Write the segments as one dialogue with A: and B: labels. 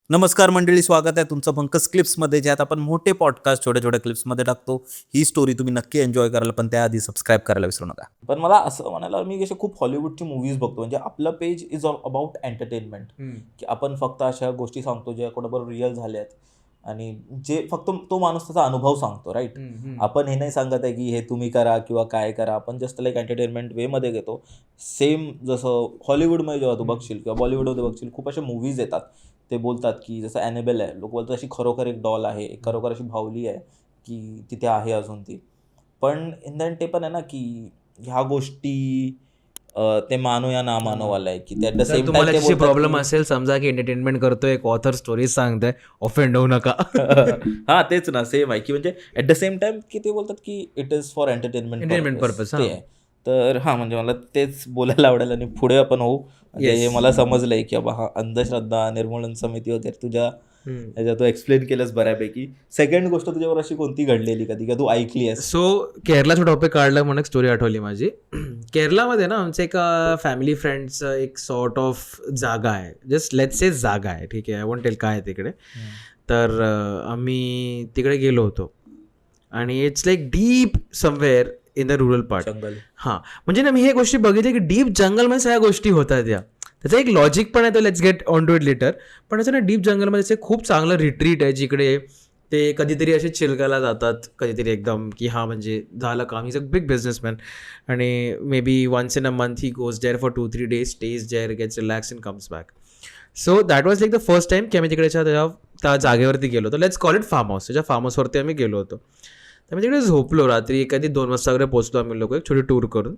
A: नमस्कार मंडळी, स्वागत आहे तुमचं पंकज क्लिप्समध्ये, ज्यात आपण मोठे पॉडकास्ट छोट्या छोट्या क्लिप्समध्ये टाकतो. ही स्टोरी तुम्ही नक्की एन्जॉय कराल, पण त्याआधी सबस्क्राईब करायला विसरू नका. पण मला असं म्हणायला, मी असे खूप हॉलिवूडची मूव्हीज बघतो. म्हणजे आपलं page is all about entertainment, की आपण फक्त अशा गोष्टी सांगतो ज्या कोणाबरोबर रिअल झाल्या आहेत आणि जे फक्त तो माणूस त्याचा अनुभव सांगतो, राईट. आपण हे नाही सांगत आहे की हे तुम्ही करा किंवा काय करा. आपण जस्ट लाईक एंटरटेनमेंट वेमध्ये घेतो. सेम जसं हॉलिवूडमध्ये जेव्हा तू बघशील किंवा बॉलिवूडमध्ये बघशील, खूप अशा मूव्हीज येतात. ते बोलतात की जसं ॲनेबेल आहे, लोक बोलतात अशी खरोखर एक डॉल आहे, एक खरोखर अशी भावली आहे की तिथे आहे अजून ती. पण इन द एंड ते पण आहे ना की ह्या गोष्टी ते मानो या ना मानोवाला आहे, की ॲट द सेम
B: तुम्हाला
A: टाइम
B: त्याची प्रॉब्लेम असेल, समजा की एंटरटेनमेंट करतोय, एक ऑथर स्टोरीज सांगतोय, ऑफेंड होऊ नका.
A: हां, तेच ना, सेम आहे की म्हणजे ॲट द सेम टाइम की ते बोलतात की it is for entertainment
B: purpose.
A: ते आहे. तर हां, म्हणजे मला तेच बोलायला आवडेल आणि पुढे आपण होऊ. म्हणजे मला समजलंय की बाबा हा अंधश्रद्धा निर्मूलन समिती वगैरे तुझ्या ह्याच्यात तू एक्सप्लेन केलंस बऱ्यापैकी. सेकंड गोष्ट तुझ्यावर अशी कोणती घडलेली कधी का तू ऐकली आहेस?
B: सो केरलाचा टॉपिक काढला म्हणून एक स्टोरी आठवली माझी. केरलामध्ये ना आमचं एका फॅमिली फ्रेंडचं एक सॉर्ट ऑफ जागा आहे, जस्ट लेट्स से जागा आहे, ठीक आहे. आय वोंट टेल काय आहे तिकडे. तर आम्ही तिकडे गेलो होतो आणि it's like deep somewhere in the rural part.
A: जंगल.
B: हां, म्हणजे ना मी हे गोष्टी बघितल्या की डीप जंगलमध्ये सगळ्या गोष्टी होतात या. त्याचं एक लॉजिक पण आहे, तर let's get on to it later. पण त्याचं ना डीप जंगलमध्ये खूप चांगलं रिट्रीट आहे, जिकडे ते कधीतरी असे चिलकायला जातात, कधीतरी एकदम की हां म्हणजे झालं काम. He is a big businessman आणि may be once in a month he goes there for 2-3 days, stage there, gets relax and comes back. So that was like the first time की आम्ही तिकडेच्या त्या जागेवरती गेलो होतो. Let's call it farm house. त्याच्या farm हाऊसवरती आम्ही गेलो होतो. तर मी तिकडे झोपलो रात्री, एखादी 2 वाजता वगैरे पोहोचलो आम्ही लोक, एक छोटी टूर करून.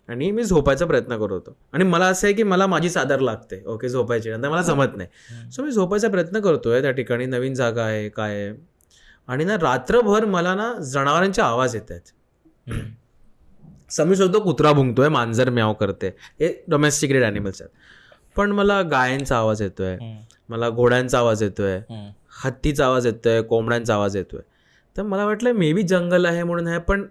B: आणि मी झोपायचा प्रयत्न करत होतो आणि मला असं आहे की मला माझी चादर लागते, ओके, झोपायची, नंतर मला जमत नाही. सो मी झोपायचा प्रयत्न करतोय, त्या ठिकाणी नवीन जागा आहे, काय आहे. आणि ना रात्रभर मला ना जनावरांचे आवाज येत आहेत. समजू शकतो कुत्रा भुंकतोय, मांजर म्याव करते, हे डोमेस्टिकेटेड ॲनिमल्स आहेत. पण मला गायांचा आवाज येतोय, मला घोड्यांचा आवाज येतोय, हत्तीचा आवाज येतोय, कोंबड्यांचा आवाज येतोय. तर मला वाटलं मे बी जंगल आहे म्हणून आहे, पण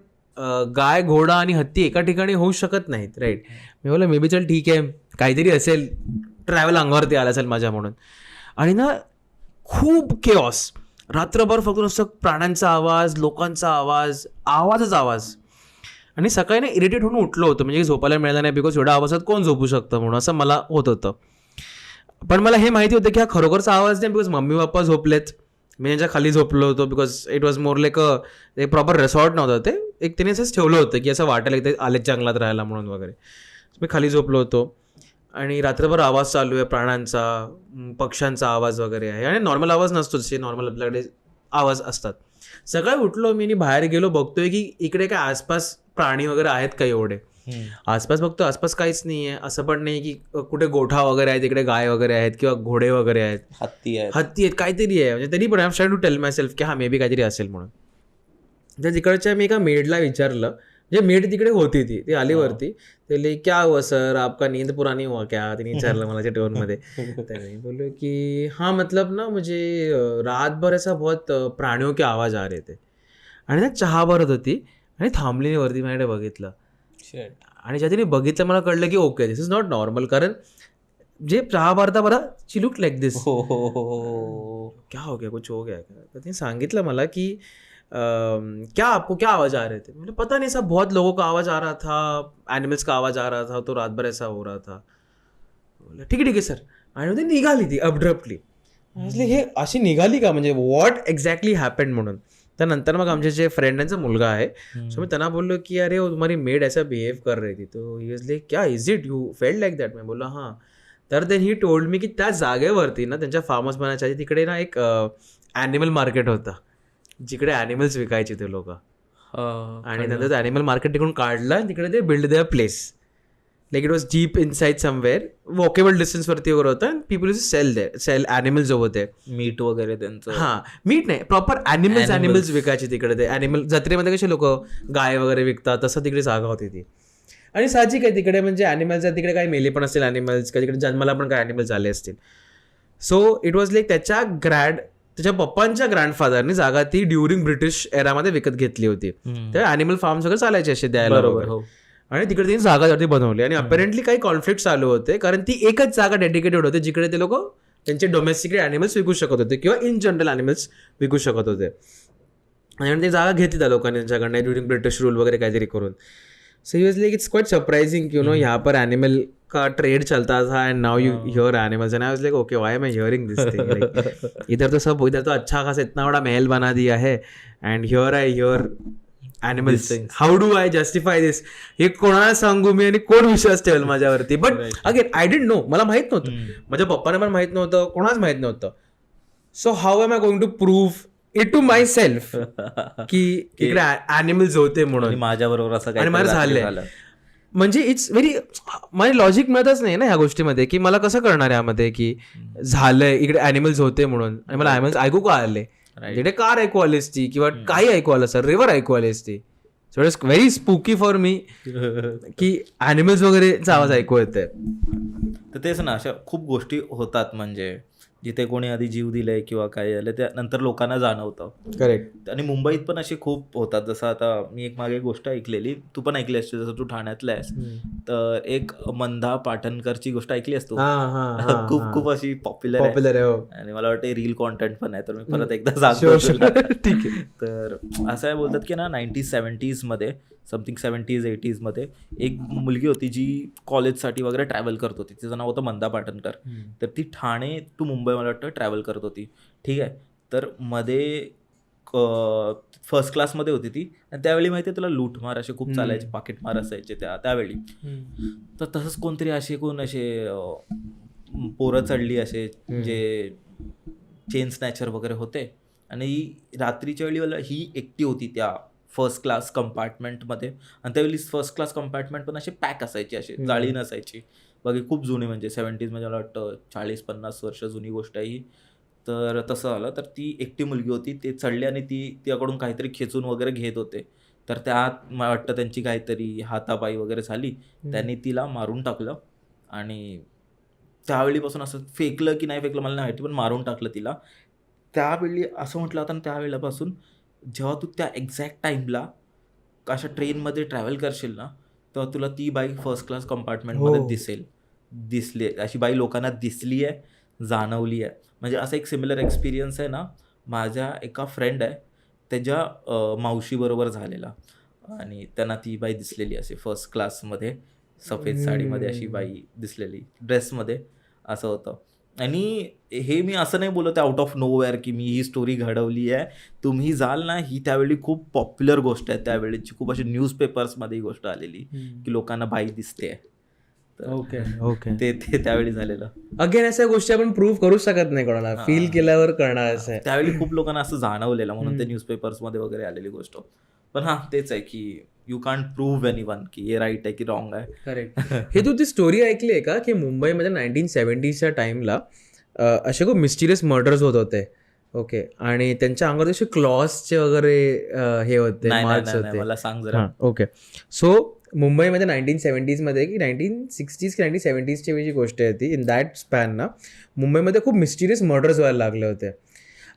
B: गाय, घोडा आणि हत्ती एका ठिकाणी होऊ शकत नाहीत, राईट. मी बोललं मे बी चल ठीक आहे, काहीतरी असेल, ट्रॅव्हल अंगावरती आला असेल माझ्या म्हणून. आणि ना खूप केऑस, रात्रभर फक्त नुसतं प्राण्यांचा आवाज, लोकांचा आवाज, आवाजच आवाज. आणि सकाळी ना इरिटेट होऊन उठलो होतो, म्हणजे झोपायला मिळालं नाही, बिकॉज एवढ्या आवाजात कोण झोपू शकतं म्हणून असं मला होत होतं. पण मला हे माहिती होतं की हा खरोखरचा आवाज नाही, बिकॉज मम्मी पप्पा झोपलेत, मी त्यांच्या खाली झोपलो होतो. Because it was more like ते प्रॉपर रिसॉर्ट नव्हतं, ते एक त्याने असंच ठेवलं होतं की असं वाटायला की ते आलेत जंगलात राहायला म्हणून वगैरे. मी खाली झोपलो होतो आणि रात्रभर आवाज चालू आहे, प्राण्यांचा, पक्ष्यांचा आवाज वगैरे आहे. आणि नॉर्मल आवाज नसतो, जसे नॉर्मल आपल्याकडे आवाज असतात. सकाळी उठलो मी आणि बाहेर गेलो, बघतोय की इकडे काय आसपास प्राणी वगैरे आहेत का एवढे. आसपास बघतो, आसपास काहीच नाही आहे. असं पण नाही की कुठे गोठा वगैरे आहे, तिकडे गाय वगैरे आहेत किंवा घोडे वगैरे आहेत, हत्ती आहेत, काहीतरी आहे. म्हणजे तरी पण I am trying to tell myself की हा मे बी काहीतरी असेल म्हणून. तर तिकडच्या मी एका मेडला विचारलं, म्हणजे मेड तिकडे होती, ती आली वरती. ते क्या हुआ सर, आपका नींद पुरानी हुआ क्या, तिने विचारलं मला टोनमध्ये. तर मी बोललो की हाँ मतलब ना मुझे रातभर ऐसा बहुत प्राणियों के आवाज आ रहे थे. आणि ना चहा भरत होती आणि थांबली वरती, माझ्याकडे बघितलं. आणि ज्या तिने बघितलं मला कळलं की okay, this is not normal. कारण जे चहा भरता बरा शी लुक लाईक दिस. क्या हो गया, कुछ हो गया. तर तिने सांगितलं मला की क्या आपको क्या आवाज आ रहे थे. मुझे पता नहीं, सब बहुत लोगों का आवाज आ रहा था, एनिमल्स का आवाज आ रहा था, तो रात भर ऐसा हो रहा था. ठीक आहे सर. आणि ती निघाली, ती अब्रप्टली. हे अशी निघाली का, म्हणजे व्हॉट एक्झॅक्टली हॅपन म्हणून. तर नंतर मग आमचे जे फ्रेंडांचा मुलगा आहे, सो मी त्यांना बोललो की अरे तुम्हारी मेड ऐसा बिहेव कर रही थी. तो ही वाज लाईक क्या is it, you felt like that. मी बोललो हां. तर देन ही टोल्ड मी की त्या जागेवरती ना, त्यांच्या फार्म हाऊस बनायच्या आधी तिकडे ना एक ॲनिमल मार्केट होता, जिकडे ॲनिमल्स विकायचे ते लोक. आणि नंतर ॲनिमल मार्केट तिकडून काढलं आणि तिकडे ते build there place. Like it was deep inside somewhere, walkable डिस्टन्सवरती वगैरे होतं. And people is sell animals होते,
A: मीट वगैरे त्यांचं.
B: हां, मीट नाही, प्रॉपर ॲनिमल्स विकायचे तिकडे. ते ॲनिमल जत्रेमध्ये कसे लोक गाय वगैरे विकतात, तसं तिकडे जागा होती ती. आणि साहजिक आहे तिकडे, म्हणजे ॲनिमल्स तिकडे काही मेले पण असतील ॲनिमल्स, का तिकडे जन्माला पण काही ॲनिमल्स आले असतील. सो इट वॉज लाईक त्याच्या पप्पांच्या ग्रँडफादरनी जागा ती ड्युरिंग ब्रिटिश एरामध्ये विकत घेतली होती. तर ॲनिमल फार्म्स वगैरे चालायचे असे द्यायला वगैरे. आणि तिकडे त्यांनी जागा बनवली आणि अपेरेंटली काही कॉन्फ्लिक्ट चालू होते, कारण ती एकच जागा डेडिकेटेड होते जिकडे ते लोक त्यांचे डोमेस्टिकेट ॲनिमल्स विकू शकत होते किंवा इन जनरल ॲनिमल्स विकू शकत होते. आणि ते जागा घेतली त्या लोकांनी त्यांच्याकडनं ड्युरिंग ब्रिटिश रूल वगैरे काहीतरी करून. So he was like it's quite surprising you know यहाँ पर एनिमल का ट्रेड चलता था end now you here animals and I was like okay why am I hearing this thing. Like इधर तो अच्छा खासा इतना बड़ा महल बना दिया है and here I hear animals. How do I justify this? हे कोणाला सांगू मी आणि कोण विश्वास ठेवेल माझ्यावरती? But again I didn't know, मला माहित नव्हतं, माझ्या पप्पाने पण माहित नव्हतं, कोणाच माहित नव्हतं. So how am I going to prove it to myself की इकडे ॲनिमल्स होते म्हणून
A: माझ्याबरोबर असं
B: आणि मला झालंय. म्हणजे इट्स व्हेरी, मला लॉजिक मिळतच नाही ना ह्या गोष्टीमध्ये, की मला कसं करणार यामध्ये की झालंय इकडे ॲनिमल्स होते म्हणून आणि मला ॲनिमल्स ऐकू का आले? तिकडे कार ऐकू आली असती किंवा काही ऐकू आलं सर, रिव्हर ऐकू आली असती. So it is very spooky for me की ॲनिमल्स वगैरेचा आवाज ऐकू येते.
A: तर तेच ना, अशा खूप गोष्टी होतात म्हणजे जिथे कोणी आधी जीव दिलाय किंवा काय झालं त्या नंतर लोकांना जाणवतं.
B: करेक्ट.
A: आणि मुंबईत पण असे खूप होतात. जसं आता मी एक मागे गोष्ट ऐकलेली, तू पण ऐकली असते, जसं तू ठाण्यातला आहेस, तर एक मंदा पाटणकरची गोष्ट ऐकली असतो. खूप खूप अशी पॉप्युलर आहे आणि मला वाटतं रील कॉन्टेंट पण आहे, तर मी परत एकदा सांगतो.
B: ठीक आहे.
A: तर असं आहे, बोलतात की ना 1970s मध्ये समथिंग 70s 80s मध्ये एक मुलगी होती जी कॉलेजसाठी वगैरे ट्रॅव्हल करत होती. तिचं नाव होतं मंदा पाटणकर. तर ती ठाणे टू मुंबई मला वाटतं ट्रॅव्हल करत होती. ठीक आहे. तर मध्ये फर्स्ट क्लासमध्ये होती ती आणि त्यावेळी माहिती आहे तुला लूटमार असे खूप चालायचे, पाकिटमार असायचे त्यावेळी. तर तसंच कोणतरी असे पोरं चढली असे जे चेन स्नॅचर वगैरे होते आणि रात्रीच्या वेळी ही एकटी होती त्या फर्स्ट क्लास कंपार्टमेंटमध्ये. आणि त्यावेळी फर्स्ट क्लास कंपार्टमेंट पण असे पॅक असायचे, असे जाळी नसायची. बाकी खूप जुनी म्हणजे 70s म्हणजे मला वाटतं 40-50 वर्ष जुनी गोष्ट आहे ही. तर तसं झालं. तर ती एकटी मुलगी होती, ते चढली आणि तिच्याकडून काहीतरी खेचून वगैरे घेत होते. तर त्यात मला वाटतं त्यांची काहीतरी हातापाई वगैरे झाली, त्यांनी तिला मारून टाकलं. आणि त्यावेळीपासून असं फेकलं की नाही फेकलं मला नाही माहिती, पण मारून टाकलं तिला. त्यावेळी असं म्हटलं होतं आणि त्यावेळेपासून जेव्हा तू त्या एक्झॅक्ट टाईमला अशा ट्रेनमध्ये ट्रॅव्हल करशील ना, तेव्हा तुला ती बाई फर्स्ट क्लास कंपार्टमेंटमध्ये दिसली अशी बाई लोकांना दिसली आहे, जाणवली आहे. म्हणजे असा एक सिमिलर एक्सपिरियन्स आहे ना, माझ्या एका फ्रेंड आहे त्याच्या मावशीबरोबर झालेला आणि त्यांना ती बाई दिसलेली असे फर्स्ट क्लासमध्ये सफेद साडीमध्ये अशी बाई दिसलेली, ड्रेसमध्ये असं होतं. आणि हे मी असं नाही बोलत आउट ऑफ नोवेअर की मी ही स्टोरी घडवली आहे. तुम्ही जाल ना, ही त्यावेळी खूप पॉप्युलर गोष्ट आहे, त्यावेळेची खूप अशी न्यूजपेपर्समध्ये ही गोष्ट आलेली की लोकांना बाई दिसते.
B: ओके.
A: ते त्यावेळी झालेलं.
B: अगेन अशा गोष्टी आपण प्रूव्ह करूच शकत नाही कोणाला, फील केल्यावर करणार असं आहे.
A: त्यावेळी खूप लोकांना असं जाणवलेलं म्हणून ते न्यूजपेपर्समध्ये वगैरे आलेली गोष्ट. पण हां तेच आहे की यू कांट प्रूव्ह एनीवन की हे राईट आहे की रॉंग आहे.
B: करेक्ट. हे तू ती स्टोरी ऐकली आहे का की मुंबईमध्ये 1970sच्या टाइमला असे खूप मिस्टिरियस मर्डर्स होत होते. ओके. आणि त्यांच्या अंगावर असे क्लॉसचे वगैरे हे होते, मार्क्स होते.
A: मला सांग जरा.
B: ओके. सो मुंबईमध्ये 1970s मध्ये की 1960s की 1970sची वेळची गोष्ट आहे ती, इन दॅट स्पॅन ना मुंबईमध्ये खूप मिस्टिरियस मर्डर्स व्हायला लागले होते.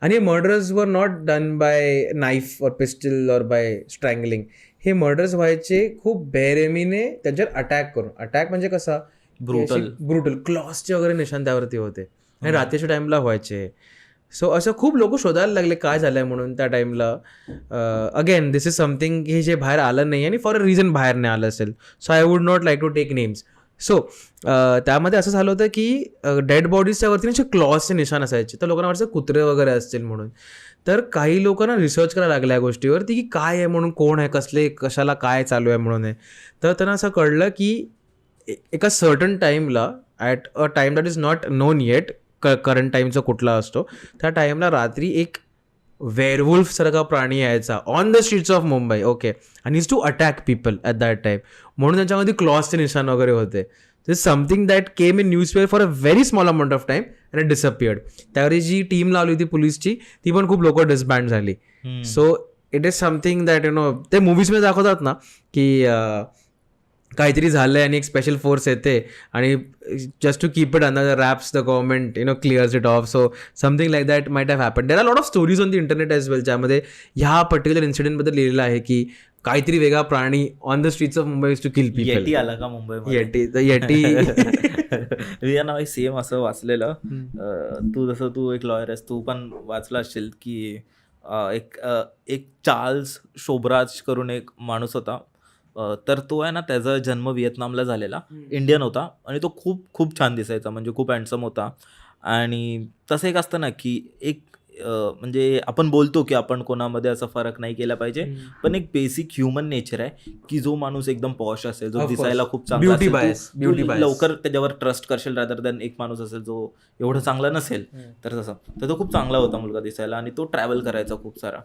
B: आणि हे murders were not done by knife और पिस्टल और बाय स्ट्रँगलिंग. हे मर्डर्स व्हायचे खूप बेरेमीने त्यांच्यावर अटॅक करून. अटॅक म्हणजे कसा, ब्रुटल क्लॉसचे वगैरे निशाण त्यावरती होते आणि रात्रीच्या टाइमला व्हायचे. सो असं खूप लोक शोधायला लागले काय झालंय म्हणून त्या टाइमला. अगेन दिस इज समथिंग हे जे बाहेर आलं नाही आणि फॉर अ रिझन बाहेर नाही आलं असेल. So I would not like to take names. So त्यामध्ये असं झालं होतं की डेड बॉडीजच्या वरती असे क्लॉसचे निशाण असायचे, तर लोकांना वाटतं कुत्रे वगैरे असतील म्हणून. तर काही लोकांना रिसर्च करायला लागल्या या गोष्टीवरती की काय आहे म्हणून, कोण आहे, कशाला काय चालू आहे म्हणून आहे. तर त्यांना असं कळलं की एका सर्टन टाईमला, at a time that is not non eight, current टाईमचा कुठला असतो, त्या टाईमला रात्री एक वेअरवुल्फ सारखा प्राणी यायचा on the streets of Mumbai. Okay. आणि is to attack people at that time. म्हणून त्यांच्यामध्ये क्लॉसचे निशाण वगैरे होते. This something that came in newspaper for a very small amount of time and it disappeared. त्यावेळी जी टीम लावली होती पोलिसची, ती पण खूप लोक डिसबँड झाली. So it is something that you know, ते मूवीजमध्ये दाखवतात ना की काहीतरी झालंय आणि एक स्पेशल फोर्स येते आणि just to keep it under the wraps the government clears it off. So something like that might have happen. There are lot of stories on the internet as well, ज्यामध्ये ह्या particular इन्सिडेंटबद्दल लिहिलेलं आहे की काहीतरी वेगळा प्राणी on the streets of Mumbai to kill
A: eighty
B: people.
A: आला का मुंबईमध्ये?
B: येटी
A: मी ना सेम असं वाचलेलं. तू एक लॉयर आहेस, तू पण वाचलं असेल की एक चार्ल्स शोभराज करून एक माणूस होता. तर तो आहे ना, त्याचा जन्म व्हिएतनामला झालेला, इंडियन होता आणि तो खूप खूप छान दिसायचा, म्हणजे खूप हँडसम होता. आणि तसं एक असतं ना की एक म्हणजे आपण बोलतो की आपण कोणामध्ये असा फरक नाही केला पाहिजे, पण एक बेसिक ह्युमन नेचर आहे की जो माणूस एकदम पॉश असेल, जो
B: Of course.
A: दिसायला खूप चांगला
B: Beauty
A: असेल,
B: bias,
A: तू
B: beauty bias.
A: लवकर त्याच्यावर ट्रस्ट करशील रादर दॅन एक माणूस असेल जो एवढं चांगला नसेल. तर तसं तर तो खूप चांगला होता मुलगा दिसायला आणि तो ट्रॅव्हल करायचा खूप सारा.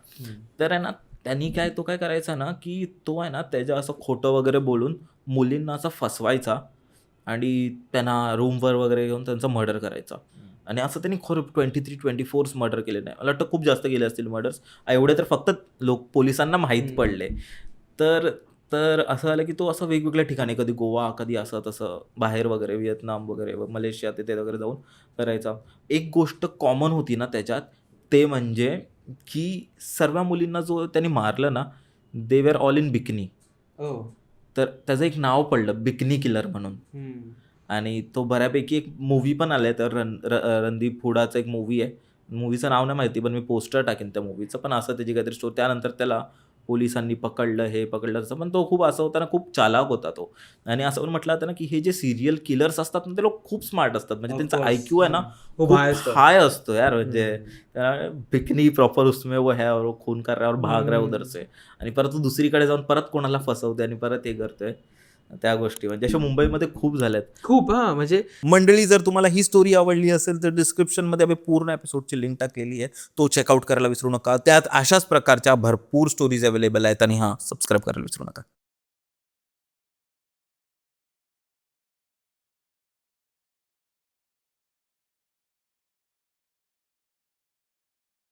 A: तर आहे ना, त्यांनी तो काय करायचा ना की तो आहे ना त्याच्या असं खोटं वगैरे बोलून मुलींना असं फसवायचा आणि त्यांना रूमवर वगैरे घेऊन त्यांचा मर्डर करायचा. आणि असं त्यांनी खरं 23-24 मर्डर केले नाही, मला वाटतं खूप जास्त केले असतील मर्डर्स एवढे, तर फक्त पोलिसांना माहीत पडले. तर तर असं झालं की तो असं वेगवेगळ्या ठिकाणी, कधी गोवा, कधी असं तसं बाहेर वगैरे, व्हिएतनाम वगैरे, मलेशिया तिथे वगैरे जाऊन करायचा. एक गोष्ट कॉमन होती ना त्याच्यात, ते म्हणजे की सर्व मुलींना जो त्यांनी मारलं ना, they were all in bikini. तर त्याचं एक नाव पडलं बिकनी किलर म्हणून. आणि तो बऱ्यापैकी एक मूवी पण आलाय, तर रणदीप हुडाचा एक मूवी आहे. मूवीचं नाव नाही माहिती, पण मी पोस्टर टाकेन त्या मूवीचं. पण असं त्याची काहीतरी स्टोरी. त्यानंतर त्याला पोलिसांनी पकडलं, हे पकडलं तसं. पण तो खूप असं होता ना, खूप चालाक होता तो. आणि असं पण म्हटलं जातं ना की हे जे सिरियल किलर्स असतात ना, ते लोक खूप स्मार्ट असतात, म्हणजे त्यांचा IQ आहे ना खूप हाय असतो यार. म्हणजे बिकनी प्रॉपर उसमें वो है और वो खून कर रहा है और भाग रहा है उधर से, आणि परत तो दुसरीकडे जाऊन परत कोणाला फसवते आणि परत हे करतोय. त्या गोष्टी म्हणजे अशा मुंबईमध्ये खूप झाल्यात.
B: खूप. म्हणजे
A: मंडळी, जर तुम्हाला ही स्टोरी आवडली असेल तर डिस्क्रिप्शनमध्ये आम्ही पूर्ण एपिसोडची लिंक टाकलेली आहे, तो चेकआउट करायला विसरू नका. त्यात अशाच प्रकारच्या भरपूर स्टोरीज अवेलेबल आहेत. आणि सबस्क्राईब करायला विसरू नका.